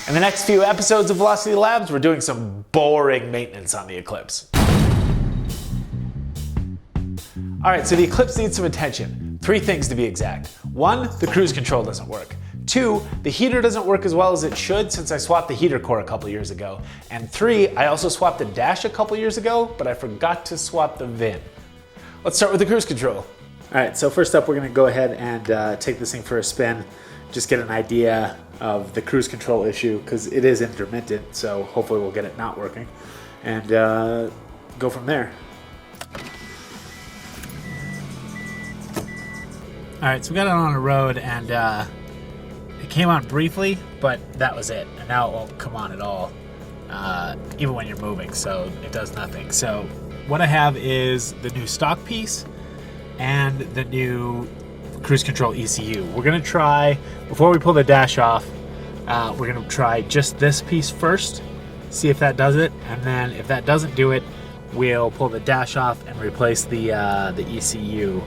In the next few episodes of Velocity Labs, we're doing some boring maintenance on the Eclipse. All right, so the Eclipse needs some attention. 3 things to be exact. 1, the cruise control doesn't work. 2, the heater doesn't work as well as it should since I swapped the heater core a couple years ago. And 3, I also swapped the dash a couple years ago, but I forgot to swap the VIN. Let's start with the cruise control. All right, so first up, we're gonna go ahead and take this thing for a spin, just get an idea of the cruise control issue, because it is intermittent, so hopefully we'll get it not working, and go from there. All right, so we got it on the road, and it came on briefly, but that was it, and now it won't come on at all, even when you're moving, so it does nothing. So what I have is the new stock piece and the new cruise control ECU. We're gonna try, before we pull the dash off, we're gonna try just this piece first, see if that does it, and then if that doesn't do it, we'll pull the dash off and replace the ECU,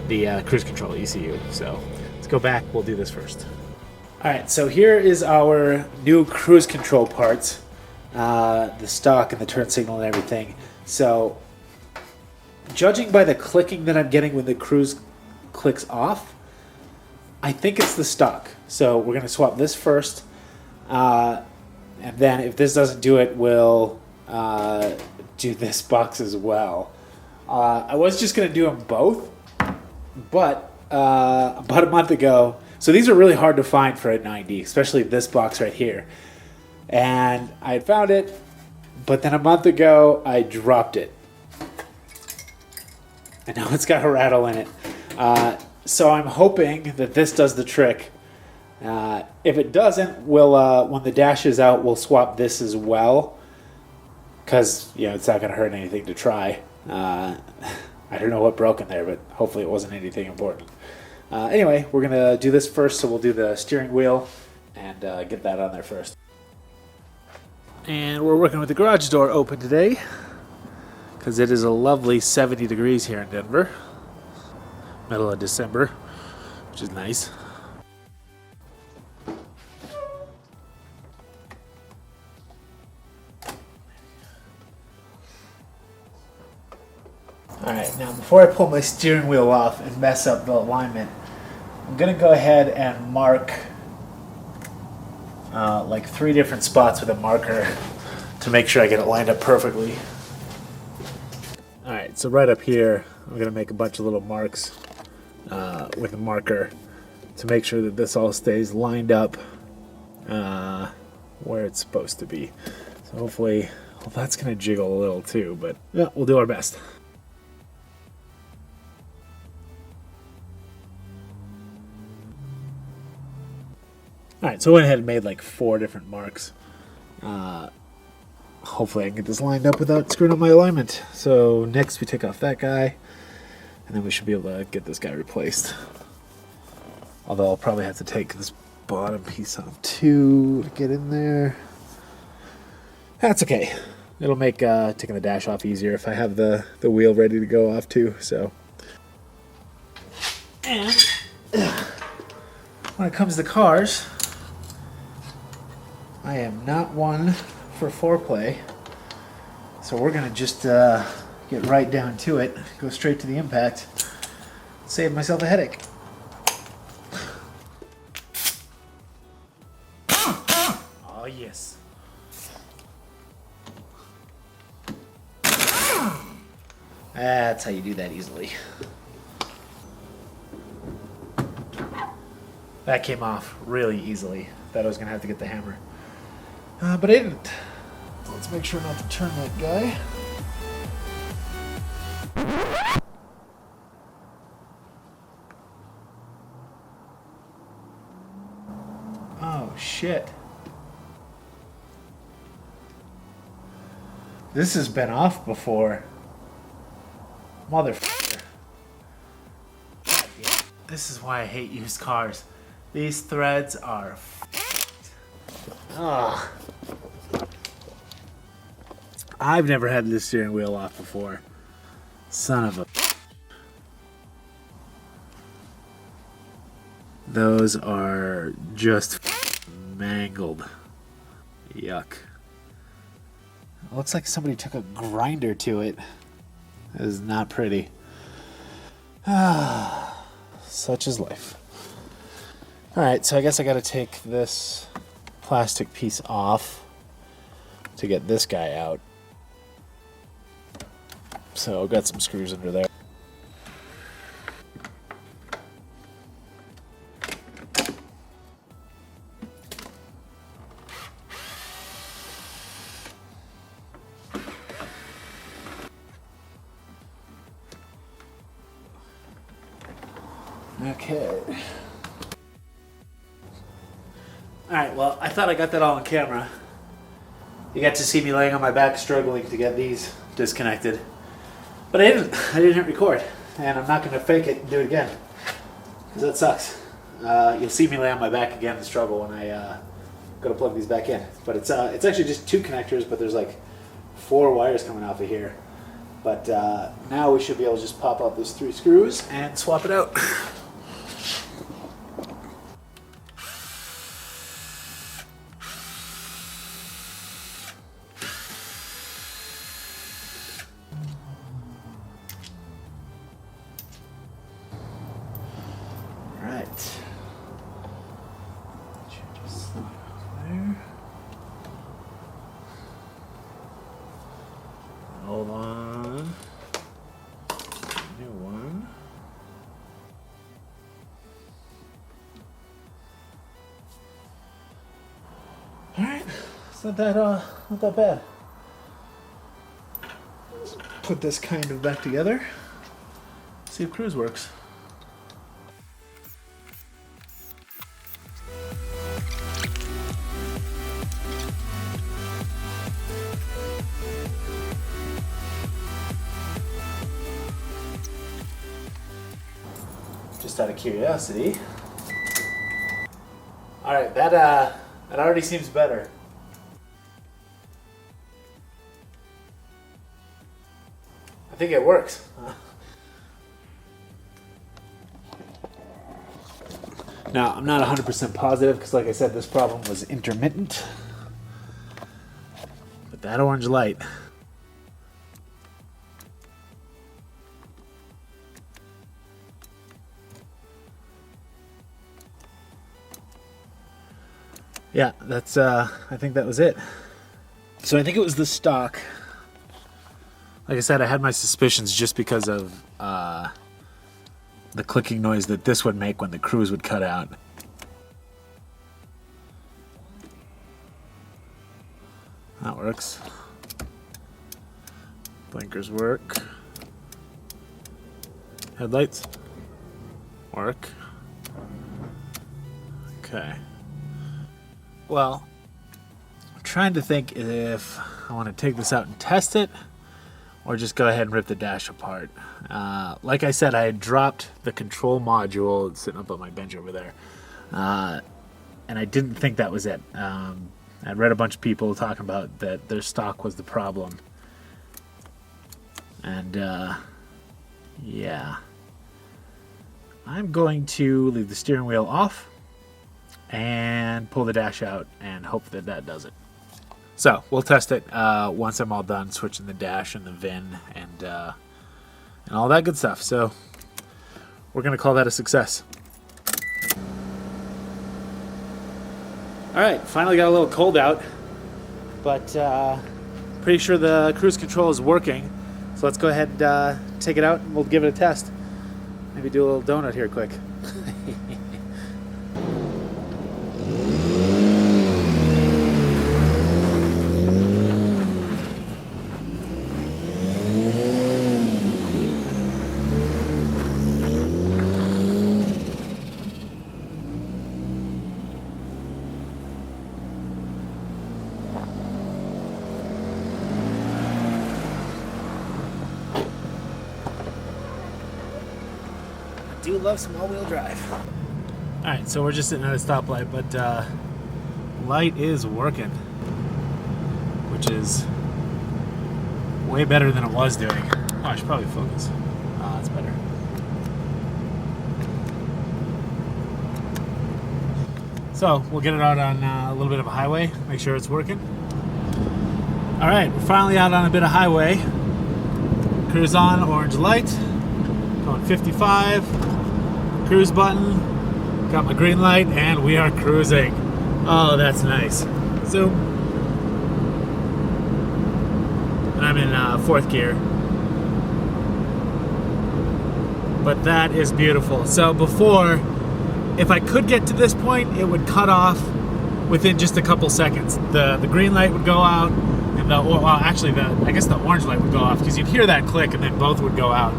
the cruise control ECU. So let's go back, we'll do this first. All right, so here is our new cruise control parts, the stock and the turn signal and everything. So judging by the clicking that I'm getting when the cruise clicks off, I think it's the stock. So we're gonna swap this first, and then if this doesn't do it, we'll do this box as well. I was just gonna do them both, but about a month ago, so these are really hard to find for a 90, especially this box right here. And I had found it, but then a month ago I dropped it. And now it's got a rattle in it. So I'm hoping that this does the trick. If it doesn't, we'll when the dash is out, we'll swap this as well. Because, you know, it's not going to hurt anything to try. I don't know what broke in there, but hopefully it wasn't anything important. Anyway, we're going to do this first, so we'll do the steering wheel and get that on there first. And we're working with the garage door open today, because it is a lovely 70 degrees here in Denver. Middle of December, which is nice. Alright, now before I pull my steering wheel off and mess up the alignment, I'm going to go ahead and mark like 3 different spots with a marker to make sure I get it lined up perfectly. Alright, so right up here, I'm going to make a bunch of little marks with a marker to make sure that this all stays lined up where it's supposed to be. So hopefully, well, that's going to jiggle a little too, but yeah, we'll do our best. Alright, so I went ahead and made like 4 different marks. Hopefully I can get this lined up without screwing up my alignment. So next we take off that guy, and then we should be able to get this guy replaced. Although I'll probably have to take this bottom piece off too to get in there. That's okay. It'll make taking the dash off easier if I have the wheel ready to go off too. So, and when it comes to cars, I am not one for foreplay, so we're gonna just get right down to it, go straight to the impact, save myself a headache. Oh yes. That's how you do that easily. That came off really easily. Thought I was gonna have to get the hammer. But I didn't. Let's make sure not to turn that guy. Oh, shit. This has been off before. Motherfucker. God, yeah. This is why I hate used cars. These threads are f***ed. Ugh. I've never had this steering wheel off before. Son of a... Those are just mangled. Yuck. It looks like somebody took a grinder to it. It is not pretty. Such is life. Alright, so I guess I gotta take this plastic piece off to get this guy out. So I've got some screws under there. Okay. Alright, well, I thought I got that all on camera. You got to see me laying on my back struggling to get these disconnected. But I didn't hit record. And I'm not going to fake it and do it again. Because that sucks. You'll see me lay on my back again and struggle when I go to plug these back in. But it's actually just 2 connectors, but there's like 4 wires coming off of here. But now we should be able to just pop out those 3 screws and swap it out. Hold on. New one. Alright, it's not that bad. Let's put this kind of back together. See if cruise works. Just out of curiosity. Alright, that already seems better. I think it works. Now, I'm not 100% positive because, like I said, this problem was intermittent. But that orange light. Yeah, that's, I think that was it. So I think it was the stock. Like I said, I had my suspicions just because of the clicking noise that this would make when the cruise would cut out. That works. Blinkers work. Headlights work. Okay. Well, I'm trying to think if I want to take this out and test it or just go ahead and rip the dash apart. Like I said, I had dropped the control module. It's sitting up on my bench over there. And I didn't think that was it. I'd read a bunch of people talking about that their stock was the problem. And yeah. I'm going to leave the steering wheel off and pull the dash out and hope that that does it. So we'll test it once I'm all done switching the dash and the VIN and all that good stuff. So we're gonna call that a success. All right, finally got a little cold out, but pretty sure the cruise control is working. So let's go ahead and take it out and we'll give it a test. Maybe do a little donut here quick. Do love some all-wheel drive. Alright, so we're just sitting at a stoplight, but light is working, which is way better than it was doing. Oh, I should probably focus. That's better. So we'll get it out on a little bit of a highway, make sure it's working. All right, we're finally out on a bit of highway. Cruise on, orange light, going 55, cruise button, got my green light, and we are cruising. Oh, that's nice. Zoom. And I'm in fourth gear. But that is beautiful. So before, if I could get to this point, it would cut off within just a couple seconds. The green light would go out, and I guess the orange light would go off, because you'd hear that click and then both would go out.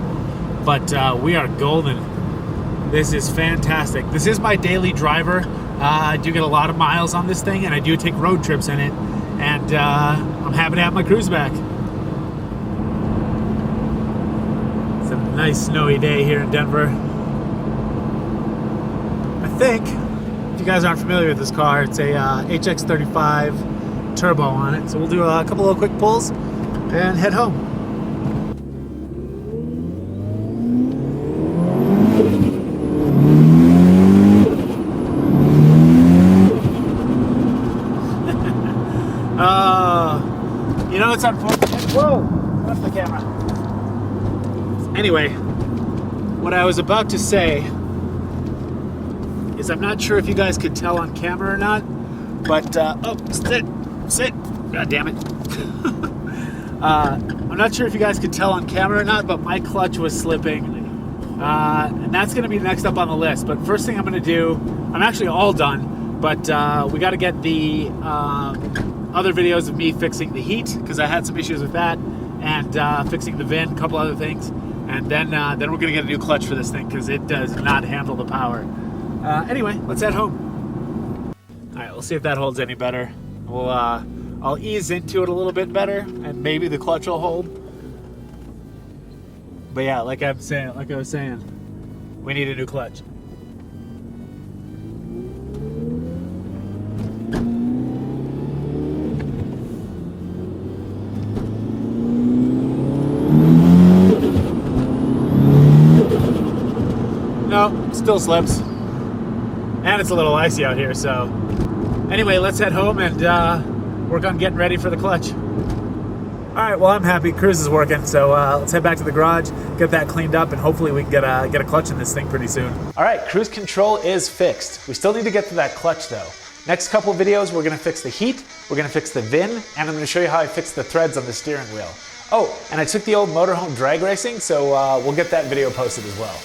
But we are golden. This is fantastic. This is my daily driver. I do get a lot of miles on this thing, and I do take road trips in it. And I'm happy to have my cruise back. It's a nice snowy day here in Denver. I think, if you guys aren't familiar with this car, it's a HX35 turbo on it. So we'll do a couple of quick pulls and head home. You know, it's unfortunate. Whoa, left the camera. Anyway, what I was about to say is I'm not sure if you guys could tell on camera or not, but oh, sit, god damn it. I'm not sure if you guys could tell on camera or not, but my clutch was slipping, and that's going to be next up on the list. But first thing I'm going to do, I'm actually all done, but we got to get the other videos of me fixing the heat, because I had some issues with that, and fixing the VIN, a couple other things, and then we're going to get a new clutch for this thing, because it does not handle the power. Anyway, let's head home. All right, we'll see if that holds any better. I'll ease into it a little bit better, and maybe the clutch will hold. But yeah, like I was saying, we need a new clutch. No, still slips. And it's a little icy out here, so. Anyway, let's head home and work on getting ready for the clutch. All right, well, I'm happy. Cruise is working, so let's head back to the garage, get that cleaned up, and hopefully we can get a clutch in this thing pretty soon. All right, cruise control is fixed. We still need to get to that clutch, though. Next couple videos, we're gonna fix the heat, we're gonna fix the VIN, and I'm gonna show you how I fixed the threads on the steering wheel. Oh, and I took the old motorhome drag racing, so we'll get that video posted as well.